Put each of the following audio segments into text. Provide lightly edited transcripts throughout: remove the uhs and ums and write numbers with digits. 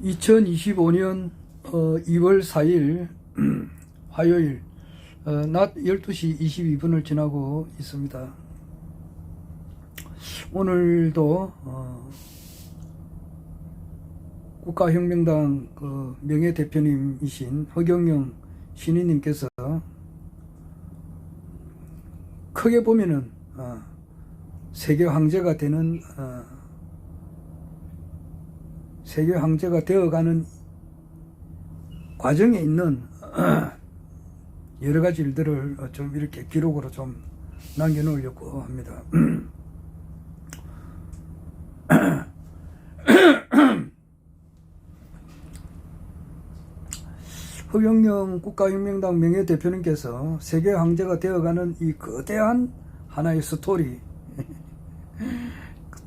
2025년 2월 4일 화요일 낮 12시 22분을 지나고 있습니다. 오늘도 국가혁명당 명예대표님이신 허경영 신인님께서 크게 보면은 세계 황제가 되는 세계 황제가 되어가는 과정에 있는 여러 가지 일들을 좀 이렇게 기록으로 좀 남겨놓으려고 합니다. 허경영 국가혁명당 명예대표님께서 세계 황제가 되어가는 이 거대한 하나의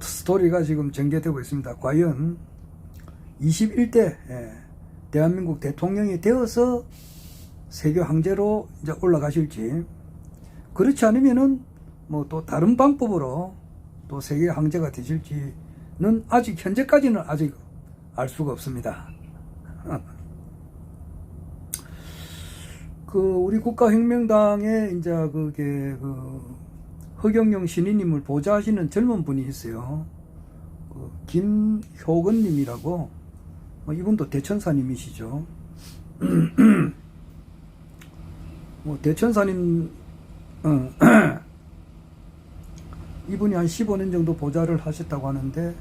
스토리가 지금 전개되고 있습니다. 과연 21대 대한민국 대통령이 되어서 세계 황제로 이제 올라가실지, 그렇지 않으면은 뭐 또 다른 방법으로 또 세계 황제가 되실지는 아직 현재까지는 아직 알 수가 없습니다. 우리 국가혁명당에 이제 허경영 신인님을 보좌하시는 젊은 분이 있어요. 김효건님이라고. 이분도 대천사님이시죠. 대천사님, 이분이 한 15년 정도 보좌를 하셨다고 하는데,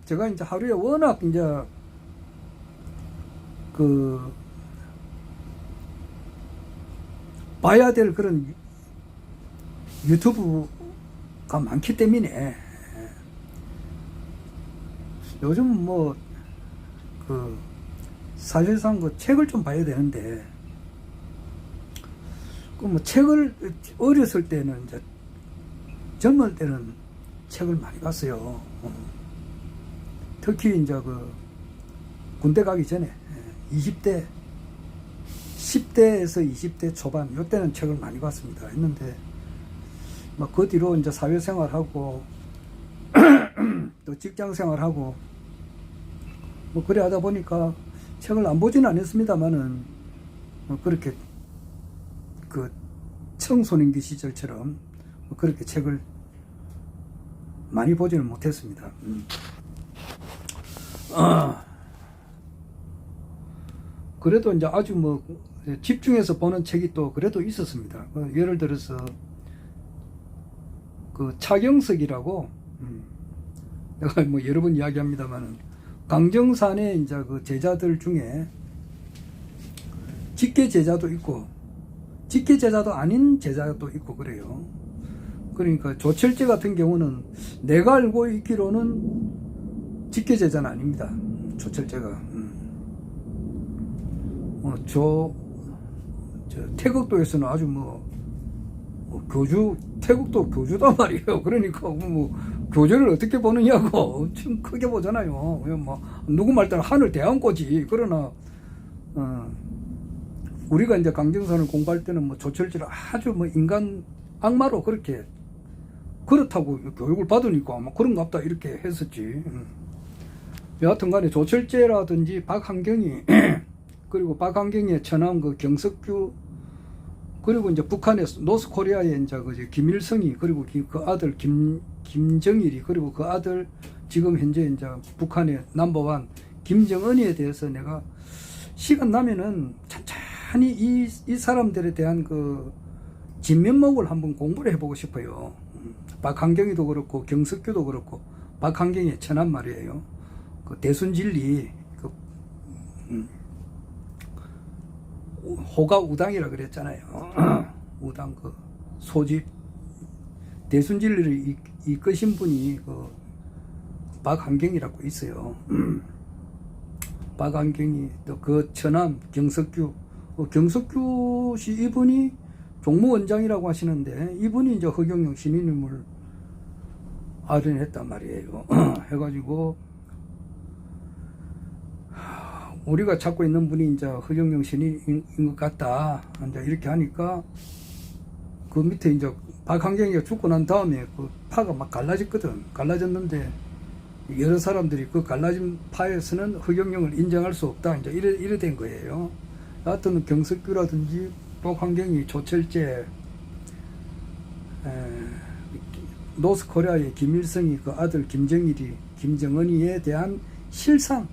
제가 이제 하루에 워낙 이제 봐야 될 그런 유튜브가 많기 때문에, 요즘 사실상 책을 좀 봐야 되는데, 책을 어렸을 때는 이제 젊을 때는 책을 많이 봤어요. 특히 이제 군대 가기 전에 20대 10대에서 20대 초반 이때는 책을 많이 봤습니다. 했는데 그 뒤로 이제 사회생활하고 또 직장생활하고 그래 하다 보니까 책을 안 보지는 않았습니다만은 그렇게 청소년기 시절처럼 그렇게 책을 많이 보지는 못했습니다. 그래도 이제 아주 집중해서 보는 책이 또 그래도 있었습니다. 예를 들어서 차경석이라고, 내가 여러 번 이야기합니다만은 강정산의 이제 제자들 중에 직계 제자도 있고 직계 제자도 아닌 제자도 있고 그래요. 그러니까 조철제 같은 경우는 내가 알고 있기로는 직계 제자는 아닙니다. 조철제가. 태극도에서는 아주 태극도 교주단 말이에요. 그러니까 교주를 어떻게 보느냐고 엄청 크게 보잖아요. 누구 말 따라 하늘 대한고지. 그러나 우리가 이제 강정산을 공부할 때는 조철제를 아주 인간 악마로 그렇게, 그렇다고 교육을 받으니까 그런가 보다 이렇게 했었지. 여하튼 간에 조철제라든지 박한경이 그리고 박한경의 처남 경석규, 그리고 이제 북한의 노스코리아의 이제 김일성이, 그리고 그 아들 김정일이, 그리고 그 아들 지금 현재 이제 북한의 넘버원 김정은이에 대해서 내가 시간 나면은 천천히 이 사람들에 대한 진면목을 한번 공부를 해보고 싶어요. 박한경이도 그렇고 경석규도 그렇고 박한경의 처남 말이에요. 대순진리 호가 우당이라 그랬잖아요. 우당 소집 대순진리를 이끄신 분이 박한경이라고 있어요. 박한경이 또 처남 경석규, 경석규 씨 이분이 종무원장이라고 하시는데, 이분이 이제 허경영 신인님을 아련했단 말이에요. 해가지고 우리가 찾고 있는 분이 이제 허경영 신인인 것 같다. 이제 이렇게 하니까 그 밑에 이제 박한경이가 죽고 난 다음에 파가 막 갈라졌거든. 갈라졌는데 여러 사람들이 그 갈라진 파에서는 허경영을 인정할 수 없다. 이제 이래 된 거예요. 하여튼 경석규라든지 또 환경이 조철재, 노스코리아의 김일성이 그 아들 김정일이 김정은이에 대한 실상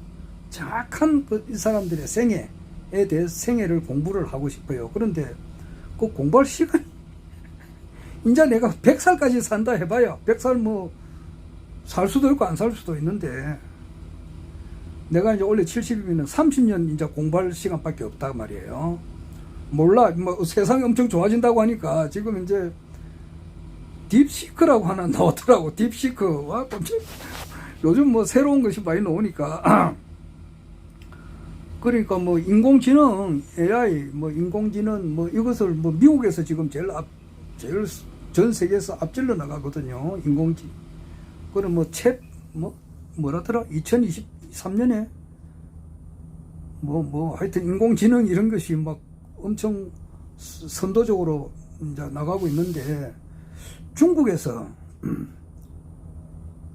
정확한 이 사람들의 생애에 대해 생애를 공부를 하고 싶어요. 그런데 그 공부할 시간이 이제 내가 100살까지 산다 해봐야 100살 뭐 살 수도 있고 안 살 수도 있는데 내가 이제 원래 70이면 30년 이제 공부할 시간밖에 없다 말이에요. 몰라 뭐 세상이 엄청 좋아진다고 하니까 지금 이제 딥시크라고 하나 나왔더라고. 딥시크. 와, 요즘 뭐 새로운 것이 많이 나오니까. 그러니까 뭐 인공지능, AI, 뭐 인공지능, 뭐 이것을 뭐 미국에서 지금 제일 전 세계에서 앞질러 나가거든요. 인공지능. 그럼 뭐 뭐라더라? 2023년에 하여튼 인공지능 이런 것이 막 엄청 선도적으로 이제 나가고 있는데 중국에서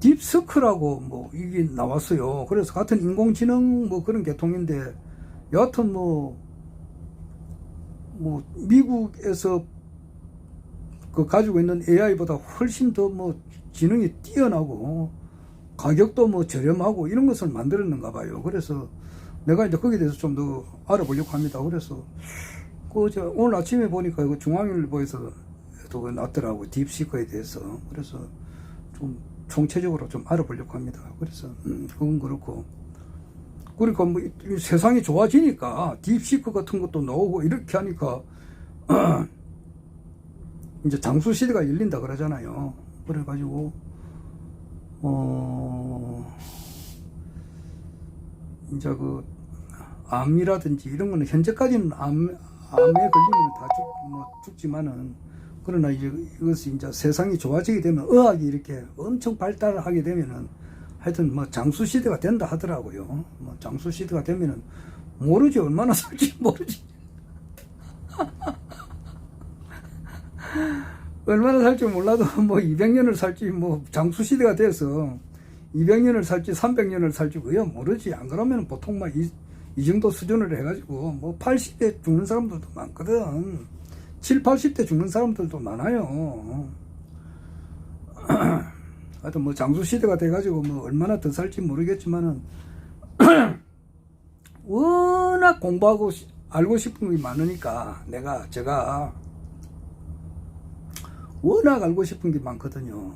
딥스크라고 뭐 이게 나왔어요. 그래서 같은 인공지능 뭐 그런 계통인데 여하튼 뭐 미국에서 그 가지고 있는 AI보다 훨씬 더 뭐 지능이 뛰어나고 가격도 뭐 저렴하고 이런 것을 만들었는가 봐요. 그래서 내가 이제 거기에 대해서 좀 더 알아보려고 합니다. 그래서 오늘 아침에 보니까 그 중앙일보에서 또 났더라고. 딥시크에 대해서. 그래서 좀 총체적으로 좀 알아보려고 합니다. 그래서 그건 그렇고 그러니까 뭐 세상이 좋아지니까 딥시크 같은 것도 나오고 이렇게 하니까 이제 장수 시대가 열린다 그러잖아요. 그래가지고 이제 그 암이라든지 이런 거는 현재까지는 암에 걸리면 다 죽지만은 그러나 이제 이것이 이제 세상이 좋아지게 되면 의학이 이렇게 엄청 발달을 하게 되면은 하여튼 뭐 장수 시대가 된다 하더라고요. 뭐 장수 시대가 되면은 모르지 얼마나 살지 모르지. 얼마나 살지 몰라도 뭐 200년을 살지 뭐 장수 시대가 돼서 200년을 살지 300년을 살지 그야 모르지. 안 그러면 보통 막 이 정도 수준으로 해가지고 뭐 80대 죽는 사람들도 많거든. 7, 80대 죽는 사람들도 많아요. 하여튼 뭐 장수 시대가 돼가지고 뭐 얼마나 더 살지 모르겠지만은 워낙 공부하고 알고 싶은 게 많으니까 제가 워낙 알고 싶은 게 많거든요.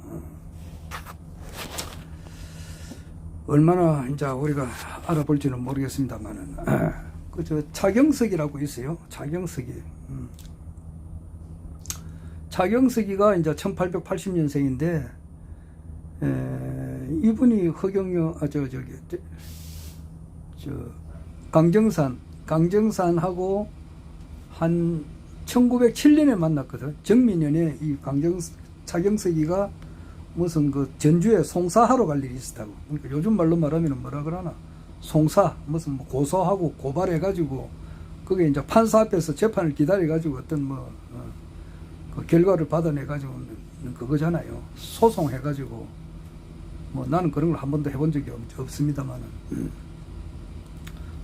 얼마나 이제 우리가 알아볼지는 모르겠습니다만은 그 차경석이라고 있어요. 차경석이가 이제 1880년생인데 이분이 허경영 강정산하고 한 1907년에 만났거든. 정민년에 이 차경석이가 무슨 그 전주에 송사하러 갈 일이 있었다고. 그러니까 요즘 말로 말하면 뭐라 그러나 송사 무슨 뭐 고소하고 고발해가지고 그게 이제 판사 앞에서 재판을 기다려가지고 어떤 그 결과를 받아내가지고 그거잖아요. 소송해가지고 뭐 나는 그런 걸 한 번도 해본 적이 없습니다만은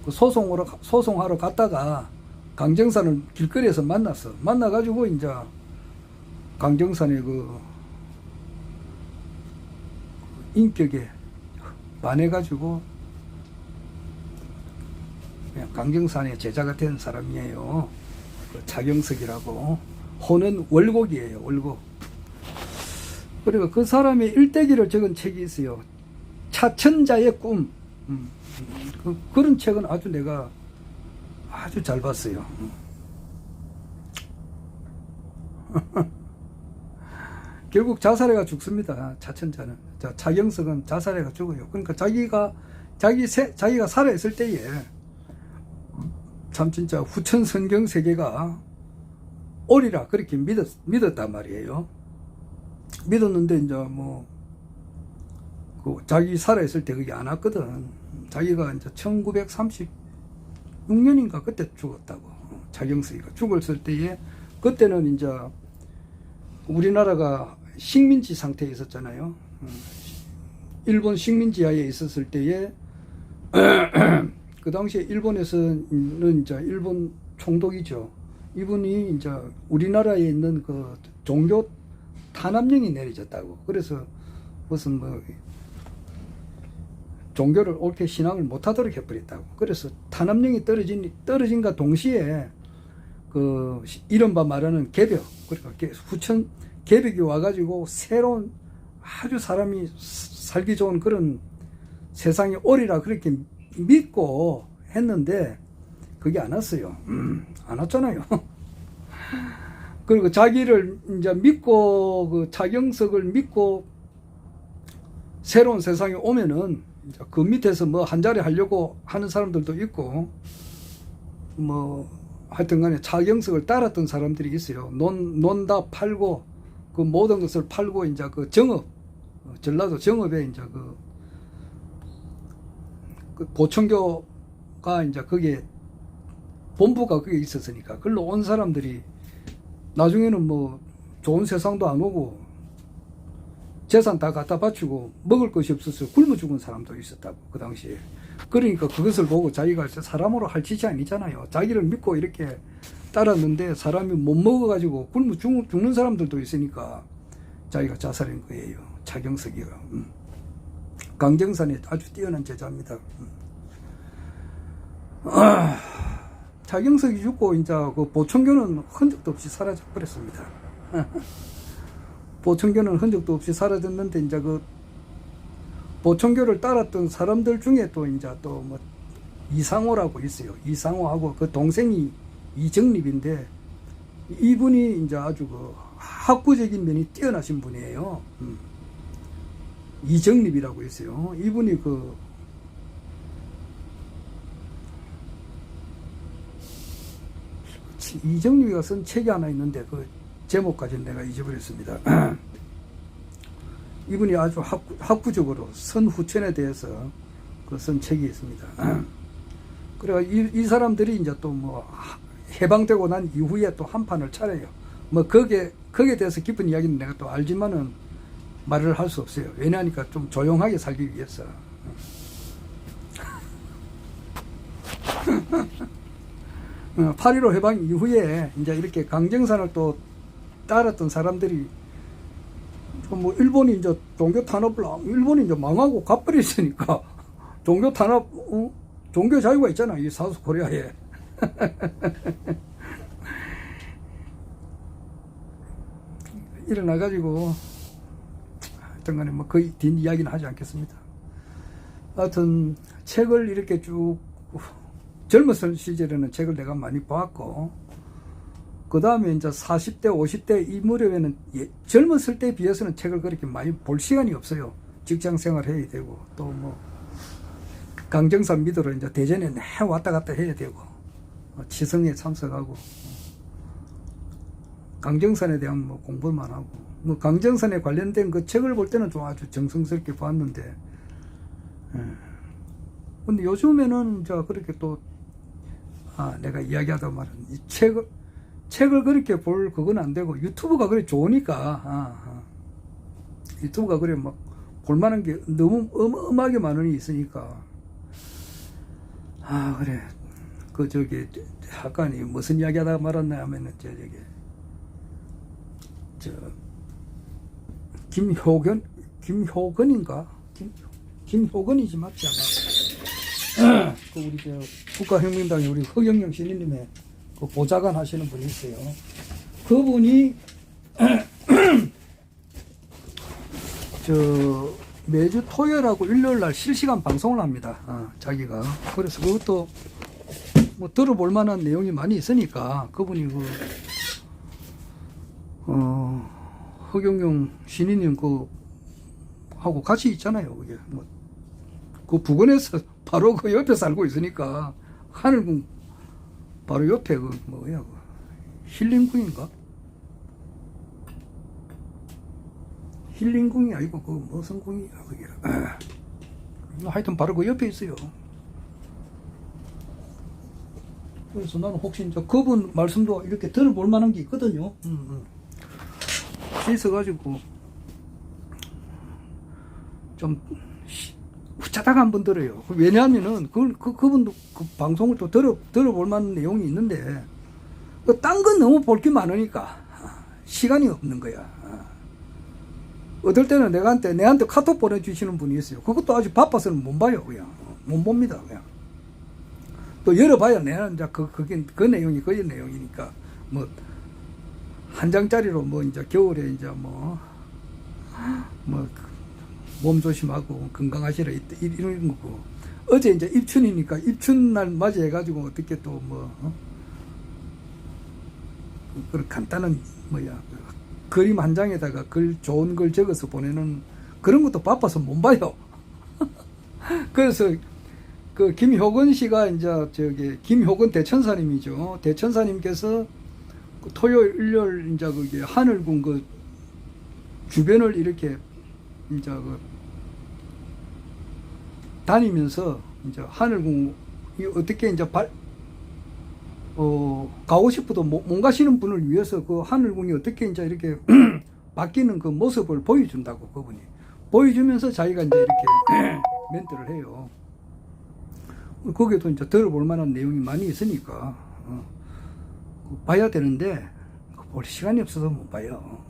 그 소송하러 갔다가 강정산을 길거리에서 만나가지고 이제 강정산의 그 인격에 반해가지고 그냥 강정산의 제자가 된 사람이에요. 그 차경석이라고. 호는 월곡이에요. 월곡. 그리고 그 사람의 일대기를 적은 책이 있어요. 차천자의 꿈. 그런 책은 내가 아주 잘 봤어요. 결국 자살해가 죽습니다. 차천자는. 차경석은 자살해가 죽어요. 그러니까 자기가 살아있을 때에 참 진짜 후천 성경 세계가 오리라 그렇게 믿었단 말이에요. 믿었는데 이제 자기 살아있을 때 그게 안 왔거든. 자기가 이제 1936년인가 그때 죽었다고. 차경석이가 죽었을 때에 그때는 이제 우리나라가 식민지 상태에 있었잖아요. 일본 식민지하에 있었을 때에 그 당시에 일본에서는 이제 일본 총독이죠. 이분이 이제 우리나라에 있는 그 종교 탄압령이 내려졌다고. 그래서 무슨 뭐 종교를 옳게 신앙을 못하도록 해버렸다고. 그래서 탄압령이 떨어진과 동시에 그 이른바 말하는 개벽, 그러니까 후천 개벽이 와가지고 새로운 아주 사람이 살기 좋은 그런 세상이 오리라 그렇게 믿고 했는데 그게 안 왔어요. 안 왔잖아요. 그리고 자기를 이제 믿고 그 차경석을 믿고 새로운 세상에 오면은 그 밑에서 뭐 한 자리 하려고 하는 사람들도 있고 뭐 하여튼 간에 차경석을 따랐던 사람들이 있어요. 논 다 팔고 그 모든 것을 팔고 이제 그 정업, 전라도 정업에 이제 그 보천교가 이제 거기에 본부가 거기에 있었으니까 그걸로 온 사람들이 나중에는 뭐 좋은 세상도 안 오고 재산 다 갖다 바치고 먹을 것이 없어서 굶어 죽은 사람도 있었다고 그 당시에. 그러니까 그것을 보고 자기가 사람으로 할 짓이 아니잖아요. 자기를 믿고 이렇게 따랐는데 사람이 못 먹어가지고 굶어 죽는 사람들도 있으니까 자기가 자살한 거예요. 차경석이가. 강정산에 아주 뛰어난 제자입니다. 차경석이 죽고 이제 그 보천교는 흔적도 없이 사라져 버렸습니다. 보천교는 흔적도 없이 사라졌는데 이제 그 보천교를 따랐던 사람들 중에 또 이제 또 뭐 이상호라고 있어요. 이상호하고 그 동생이 이정립인데 이분이 이제 아주 그 학구적인 면이 뛰어나신 분이에요. 이정립이라고 있어요. 이분이 그 이정립이가 쓴 책이 하나 있는데 그 제목까지는 내가 잊어버렸습니다. 이분이 아주 학구적으로 선후천에 대해서 그 쓴 책이 있습니다. 그래가 이 사람들이 이제 또 뭐 해방되고 난 이후에 또 한 판을 차려요. 뭐 거기에 대해서 깊은 이야기는 내가 또 알지만은 말을 할 수 없어요. 왜냐하니까 좀 조용하게 살기 위해서. 8.15 해방 이후에 이제 이렇게 강정산을 또 따랐던 사람들이 뭐 일본이 이제 종교 탄압을 일본이 이제 망하고 가버렸으니까 종교 탄압, 종교 자유가 있잖아 이 사우스 코리아에. 일어나가지고 하여튼 간에 뭐 거의 뒷 이야기는 하지 않겠습니다. 하여튼 책을 이렇게 쭉 젊었을 시절에는 책을 내가 많이 봤고 그 다음에 이제 40대 50대 이 무렵에는 젊었을 때에 비해서는 책을 그렇게 많이 볼 시간이 없어요. 직장 생활 해야 되고 또 뭐 강정산 믿으러 이제 대전에 내 왔다 갔다 해야 되고 치성에 참석하고 강정산에 대한 뭐 공부만 하고 뭐 강정산에 관련된 그 책을 볼 때는 좀 아주 정성스럽게 봤는데 근데 요즘에는 이제 그렇게 또 내가 이야기하다 말은 이 책을 그렇게 볼 그건 안 되고 유튜브가 그래 좋으니까 유튜브가 그래 막 볼만한 게 너무 어마어마하게 많으니 있으니까 그래 그 저기 아까 무슨 이야기하다가 말았나 하면은 김효근인가 김효근이지 맞지 않아? 그 우리 저 국가혁명당의 우리 허경영 신인님의 그 보좌관 하시는 분이 있어요. 그분이 매주 토요일하고 일요일 날 실시간 방송을 합니다. 자기가. 그래서 그것도 뭐 들어볼 만한 내용이 많이 있으니까 그분이 허경영 신인님 하고 같이 있잖아요. 그게 그 부근에서 바로 그 옆에 살고 있으니까 하늘궁 바로 옆에 힐링궁인가? 힐링궁이 아니고 무슨 궁이야 그게. 하여튼 바로 그 옆에 있어요. 그래서 나는 혹시 이제 그분 말씀도 이렇게 들어볼 만한 게 있거든요. 있어가지고 좀 자다가 한번 들어요. 왜냐하면은 그분도 그 방송을 또 들어볼 만한 내용이 있는데 딴 건 너무 볼 게 많으니까 시간이 없는 거야. 어떨 때는 내한테 카톡 보내주시는 분이 있어요. 그것도 아주 바빠서는 못 봐요. 그냥 못 봅니다. 그냥 또 열어봐야 내가 이제 그 내용이 그 내용이니까 뭐 한 장짜리로 뭐 이제 겨울에 이제 뭐 몸 조심하고 건강하시라 이런 거고, 어제 이제 입춘이니까 입춘날 맞이해가지고 어떻게 또 그런 간단한 그림 한 장에다가 좋은 걸 적어서 보내는 그런 것도 바빠서 못 봐요. 그래서 그 김효건 씨가 이제 김효건 대천사님이죠. 대천사님께서 토요일 일요일 이제 그게 하늘궁 그 주변을 이렇게 이제 다니면서 이제 하늘궁이 어떻게 이제 가고 싶어도 못 가시는 분을 위해서 그 하늘궁이 어떻게 이제 이렇게 바뀌는 그 모습을 보여준다고, 그분이 보여주면서 자기가 이제 이렇게 멘트를 해요. 거기에도 이제 들어볼 만한 내용이 많이 있으니까 봐야 되는데 볼 시간이 없어서 못 봐요.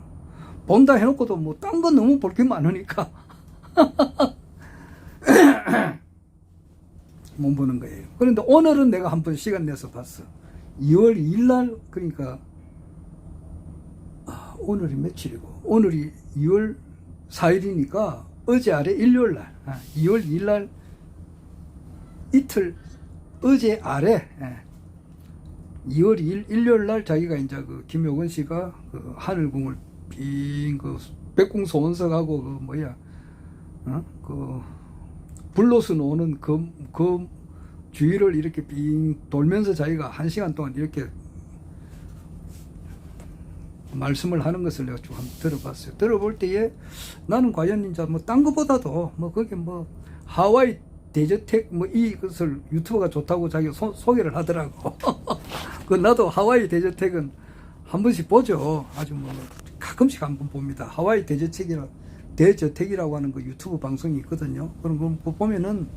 본다 해놓고도 뭐 딴 건 너무 볼 게 많으니까 못 보는 거예요. 그런데 오늘은 내가 한번 시간 내서 봤어. 2월 2일 날, 그러니까 오늘이 며칠이고, 오늘이 2월 4일이니까 어제 아래 일요일 날, 2월 2일 날 이틀 어제 아래 2월 2일 일요일 날 자기가 이제 그 김효건 씨가 그 하늘궁을 빙 그 백궁소원석하고 그 뭐야 그 불로스 노는 그 주위를 이렇게 빙 돌면서 자기가 1시간 동안 이렇게 말씀을 하는 것을 내가 좀 한번 들어봤어요. 들어볼 때에 나는 과연 이제 뭐 딴 거보다도 뭐 거기 뭐 하와이 데저텍 뭐 이것을 유튜브가 좋다고 자기가 소개를 하더라고. 그 나도 하와이 데저텍은 한 번씩 보죠. 아주 뭐 가끔씩 한번 봅니다. 하와이 데저텍이라고 하는 그 유튜브 방송이 있거든요. 그럼 그거 보면은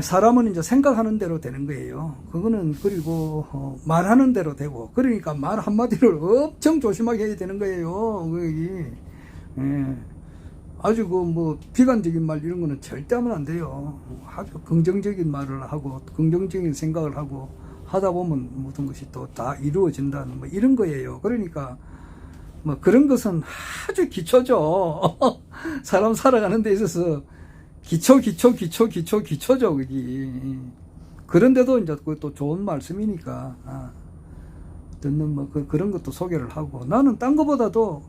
사람은 이제 생각하는 대로 되는 거예요. 그거는 그리고 말하는 대로 되고, 그러니까 말 한마디를 엄청 조심하게 해야 되는 거예요. 거기 아주 그 뭐 비관적인 말 이런 거는 절대 하면 안 돼요. 아주 긍정적인 말을 하고 긍정적인 생각을 하고 하다 보면 모든 것이 또 다 이루어진다는 뭐 이런 거예요. 그러니까 뭐 그런 것은 아주 기초죠. 사람 살아가는 데 있어서 기초죠, 그게. 그런데도 이제 그것도 좋은 말씀이니까 듣는 뭐 그런 것도 소개를 하고, 나는 딴 거보다도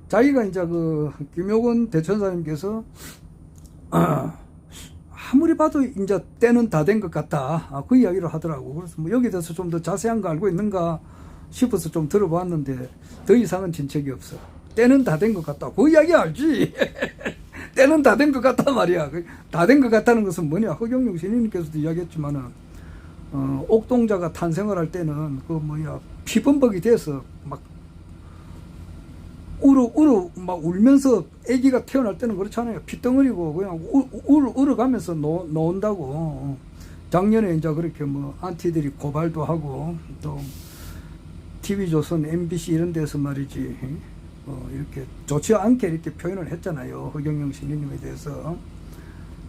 자기가 이제 그 김효건 대천사님께서 아무리 봐도 이제 때는 다 된 것 같다, 그 이야기를 하더라고. 그래서 뭐 여기에 대해서 좀 더 자세한 거 알고 있는가 싶어서 좀 들어봤는데 더 이상은 진척이 없어. 때는 다 된 것 같다, 그 이야기 알지? 때는 다 된 것 같단 말이야. 다 된 것 같다는 것은 뭐냐, 허경영 신인님께서도 이야기했지만은 옥동자가 탄생을 할 때는 그 뭐야 피범벅이 돼서 막 막 울면서 아기가 태어날 때는 그렇잖아요. 피덩어리고 그냥 울어가면서 놓는다고. 작년에 이제 그렇게 뭐 안티들이 고발도 하고, 또 TV조선, MBC 이런 데서 말이지 이렇게 좋지 않게 이렇게 표현을 했잖아요. 허경영 신인님에 대해서.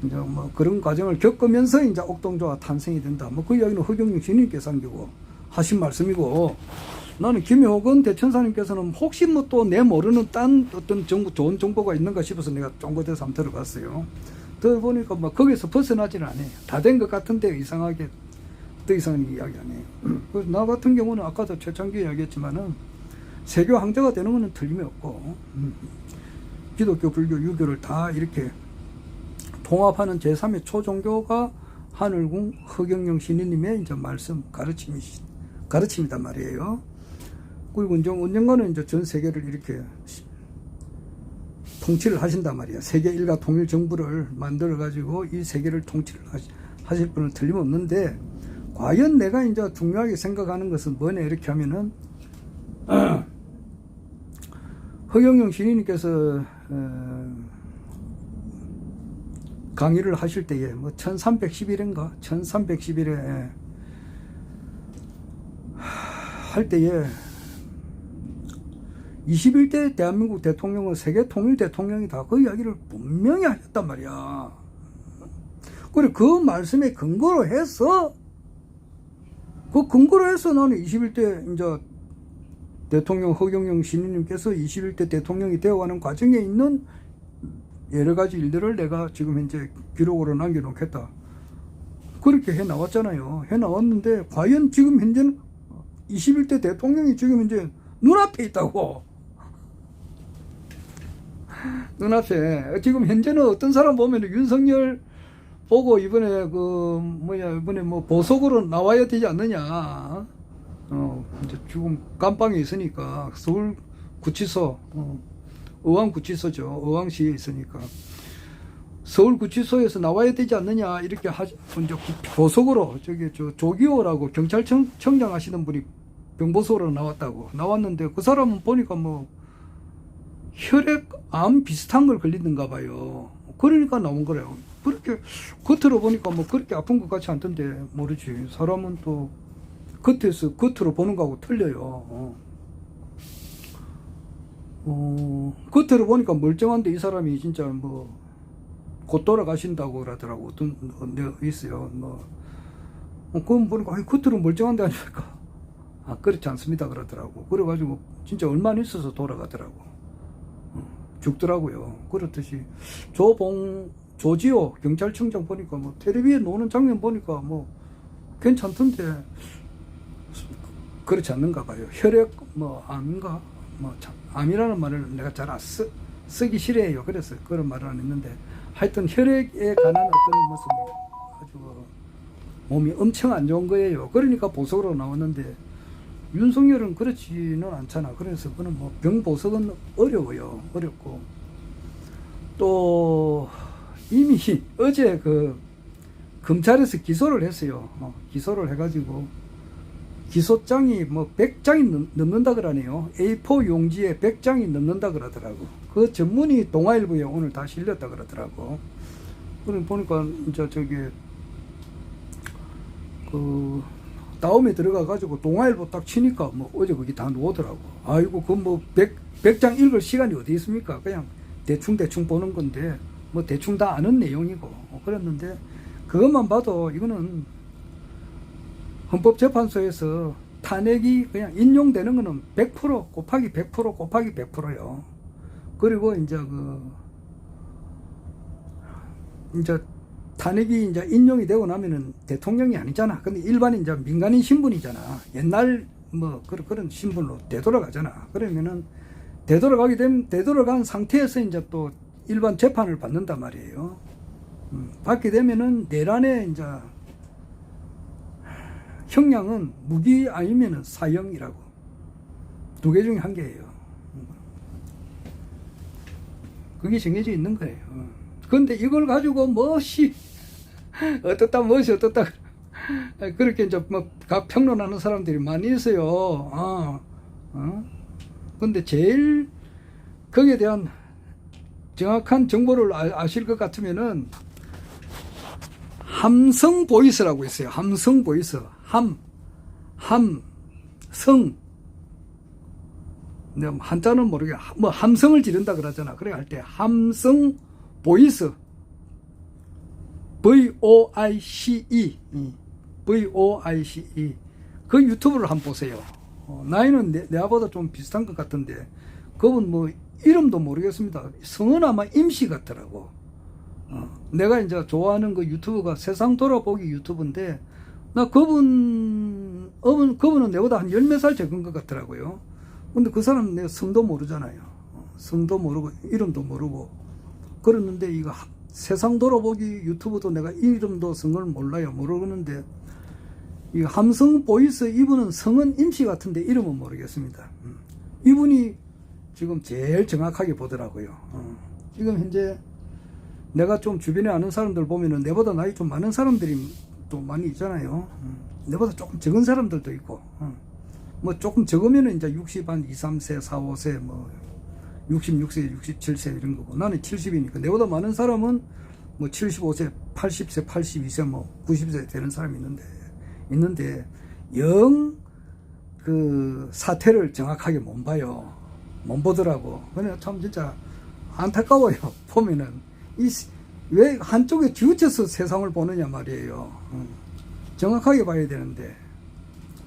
이제 뭐 그런 과정을 겪으면서 이제 옥동자가 탄생이 된다. 뭐 그 이야기는 허경영 신인님께서 하신 말씀이고, 나는 김효건 대천사님께서는 혹시 뭐 또 내 모르는 딴 어떤 좋은 정보가 있는가 싶어서 내가 쫑긋해서 한번 들어봤어요. 들어보니까 뭐 거기서 벗어나지는 않아요. 다 된 것 같은데 이상하게 더 이상한 이야기 안 해요. 그래서 나 같은 경우는 아까도 최창기 이야기했지만은 세교 황제가 되는 거는 틀림이 없고, 기독교, 불교, 유교를 다 이렇게 통합하는 제3의 초종교가 하늘궁 허경영 신인님의 이제 말씀 가르침이단 말이에요. 그리고 언젠가는 이제 전 세계를 이렇게 통치를 하신단 말이야. 세계 일가 통일 정부를 만들어 가지고 이 세계를 통치를 하실 분은 틀림없는데, 과연 내가 이제 중요하게 생각하는 것은 뭐냐 이렇게 하면은 허경영 신인님께서 강의를 하실 때에 뭐 1311인가 1311에 할 때에 21대 대한민국 대통령은 세계 통일 대통령이다. 그 이야기를 분명히 하셨단 말이야. 그래, 그 말씀에 근거로 해서, 나는 21대 이제 대통령 허경영 신임님께서 21대 대통령이 되어가는 과정에 있는 여러 가지 일들을 내가 지금 현재 기록으로 남겨놓겠다. 그렇게 해 나왔잖아요. 해 나왔는데, 과연 지금 현재는 21대 대통령이 지금 현재 눈앞에 있다고. 눈앞에. 지금 현재는 어떤 사람 보면 윤석열 보고 이번에 이번에 뭐 보석으로 나와야 되지 않느냐. 이제 지금 감방에 있으니까 서울 구치소, 의왕구치소죠. 의왕시에 있으니까. 서울구치소에서 나와야 되지 않느냐. 이렇게 이제 보석으로 조기호라고 경찰청장 하시는 분이 병보석으로 나왔는데 그 사람은 보니까 뭐 혈액암 비슷한 걸 걸리는가 봐요. 그러니까 나온 거래요. 그렇게 겉으로 보니까 뭐 그렇게 아픈 것 같지 않던데 모르지. 사람은 또 겉으로 보는 거하고 틀려요. 겉으로 보니까 멀쩡한데 이 사람이 진짜 뭐 곧 돌아가신다고 그러더라고. 어떤 있어요. 그건 보니까 겉으로 멀쩡한데 아니니까 그렇지 않습니다 그러더라고. 그래가지고 진짜 얼마 안 있어서 돌아가더라고. 죽더라고요. 그렇듯이 조지호 경찰청장 보니까 뭐 텔레비에 노는 장면 보니까 뭐 괜찮던데 그렇지 않는가 봐요. 혈액 암인가 암이라는 말을 내가 잘 쓰기 싫어해요. 그래서 그런 말을 안 했는데 하여튼 혈액에 관한 어떤 무슨 아주 몸이 엄청 안 좋은 거예요. 그러니까 보석으로 나왔는데 윤석열은 그렇지는 않잖아. 그래서 그는 뭐 병보석은 어려워요. 어렵고 또 이미 어제 검찰에서 기소를 했어요. 기소를 해가지고 기소장이 100장이 넘는다 그러네요. A4 용지에 100장이 넘는다 그러더라고. 그 전문이 동아일보에 오늘 다 실렸다 그러더라고. 그럼 보니까 이제 다음에 들어가가지고 동아일보 딱 치니까 어제 거기 다 나오더라고. 아이고, 100장 읽을 시간이 어디 있습니까? 그냥 대충 보는 건데, 대충 다 아는 내용이고, 그랬는데, 그것만 봐도 이거는 헌법재판소에서 탄핵이 그냥 인용되는 거는 100% 곱하기 100% 곱하기 100%요. 그리고 이제 탄핵이 이제 인용이 되고 나면은 대통령이 아니잖아. 근데 일반인 이제 민간인 신분이잖아. 옛날 그런 신분으로 되돌아가잖아. 그러면은 되돌아간 상태에서 이제 또 일반 재판을 받는단 말이에요. 받게 되면은 내란에 이제 형량은 무기 아니면은 사형이라고. 두 개 중에 한 개예요. 그게 정해져 있는 거예요. 근데 이걸 가지고 어떻다 그렇게 이제 각 평론하는 사람들이 많이 있어요. 근데 제일 거기에 대한 정확한 정보를 아실 것 같으면은 함성 보이스라고 있어요. 함성 보이스. 함성. 한자는 모르게 함성을 지른다 그러잖아. 그래 할 때 함성 보이스. VOICE. VOICE. 그 유튜브를 한번 보세요. 나이는 내가보다 좀 비슷한 것 같은데 그분 이름도 모르겠습니다. 성은 아마 임씨 같더라고. 내가 이제 좋아하는 그 유튜브가 세상 돌아보기 유튜브인데 그분은 내보다 한 10몇 살 적은 것 같더라고요. 근데 그 사람은 내 성도 모르잖아요. 성도 모르고 이름도 모르고 그랬는데 이거 세상 돌아보기 유튜브도 내가 이름도 성을 모르는데 이 함성 보이스 이분은 성은 임씨 같은데 이름은 모르겠습니다. 이분이 지금 제일 정확하게 보더라고요. 지금 현재 내가 좀 주변에 아는 사람들 보면은 내보다 나이 좀 많은 사람들이 또 많이 있잖아요. 내보다 조금 적은 사람들도 있고, 조금 적으면은 이제 60, 한 2, 3세, 4, 5세, 66세, 67세 이런 거고, 나는 70이니까 내보다 많은 사람은 뭐 75세, 80세, 82세, 뭐 90세 되는 사람이 있는데 영 그 사태를 정확하게 못 봐요. 못 보더라고. 그래 참 진짜 안타까워요. 보면은 왜 한쪽에 치우쳐서 세상을 보느냐 말이에요. 정확하게 봐야 되는데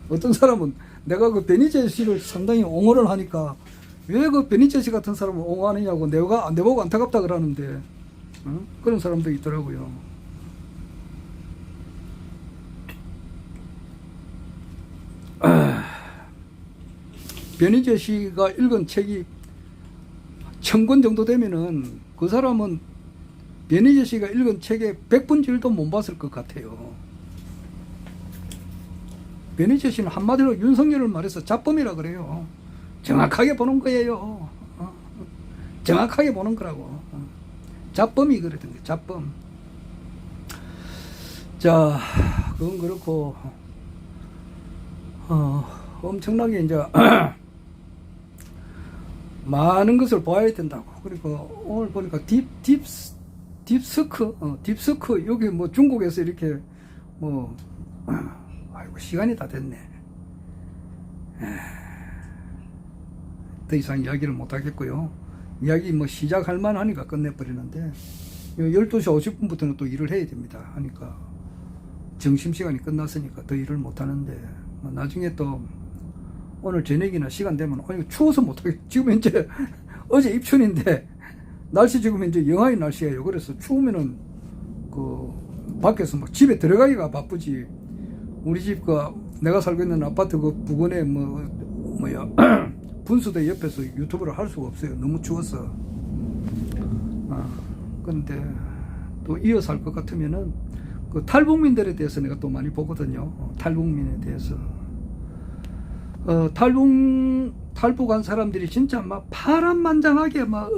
어떤 사람은 내가 그 베니제 씨를 상당히 옹호를 하니까 왜 그 베니제 씨 같은 사람을 옹호하느냐고 내보고 안타깝다 그러는데 그런 사람도 있더라고요. 베니제 씨가 읽은 책이 1000권 정도 되면은 그 사람은 베니제 씨가 읽은 책의 100분의 1도 못 봤을 것 같아요. 베니제 씨는 한마디로 윤석열을 말해서 잡범이라 그래요. 정확하게 보는 거예요. 정확하게 보는 거라고. 잡범이 그러던데, 잡범. 자, 그건 그렇고, 엄청나게 이제, 많은 것을 봐야 된다고. 그리고 오늘 보니까 딥스크, 여기 뭐 중국에서 이렇게, 뭐, 아이고, 시간이 다 됐네. 더 이상 이야기를 못 하겠고요. 이야기 뭐 시작할 만하니까 끝내버리는데, 12시 50분부터는 또 일을 해야 됩니다. 하니까, 점심시간이 끝났으니까 더 일을 못 하는데, 뭐 나중에 또, 오늘 저녁이나 시간 되면, 추워서 못하겠, 지금 이제, 어제 입춘인데, 날씨 지금 이제 영하의 날씨예요. 그래서 추우면은, 밖에서 막 집에 들어가기가 바쁘지. 우리 집 내가 살고 있는 아파트 부근에 분수대 옆에서 유튜브를 할 수가 없어요. 너무 추워서. 근데 또 이어서 할 것 같으면은, 탈북민들에 대해서 내가 또 많이 보거든요. 탈북민에 대해서. 탈북한 사람들이 진짜 막 파란만장하게 막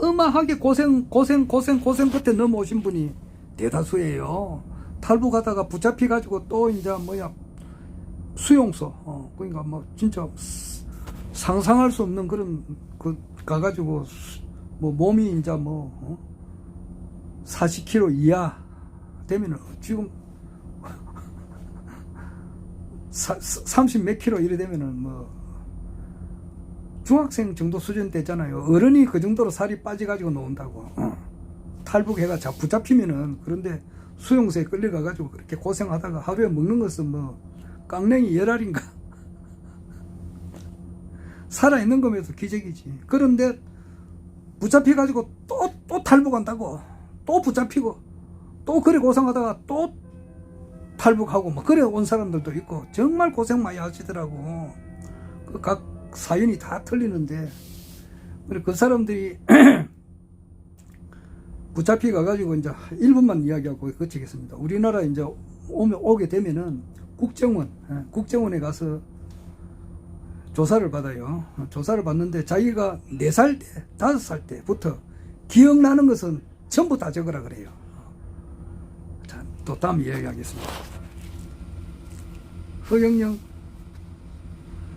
어마하게 고생 끝에 넘어오신 분이 대다수예요. 탈북하다가 붙잡혀가지고 또 이제 수용소, 그러니까 뭐 진짜 상상할 수 없는 그런 가가지고 몸이 이제 40kg 이하 되면은 지금 30 몇 킬로 이래 되면은 중학생 정도 수준 되잖아요. 어른이 그 정도로 살이 빠져가지고 나온다고. 탈북해가 붙잡히면은, 그런데 수용소에 끌려가가지고 그렇게 고생하다가 하루에 먹는 것은 깡냉이 열알인가. 살아있는 거면서 기적이지. 그런데 붙잡혀가지고 또 탈북한다고. 또 붙잡히고, 또 그래 고생하다가 또 탈북하고 그래 온 사람들도 있고 정말 고생 많이 하시더라고. 각 사연이 다 틀리는데, 그 사람들이 붙잡혀 가가지고 이제 1분만 이야기하고 그치겠습니다. 우리나라 이제 오게 되면은 국정원에 가서 조사를 받아요. 조사를 받는데 자기가 4살 때, 5살 때부터 기억나는 것은 전부 다 적으라 그래요. 자, 또 다음 이야기하겠습니다. 허경영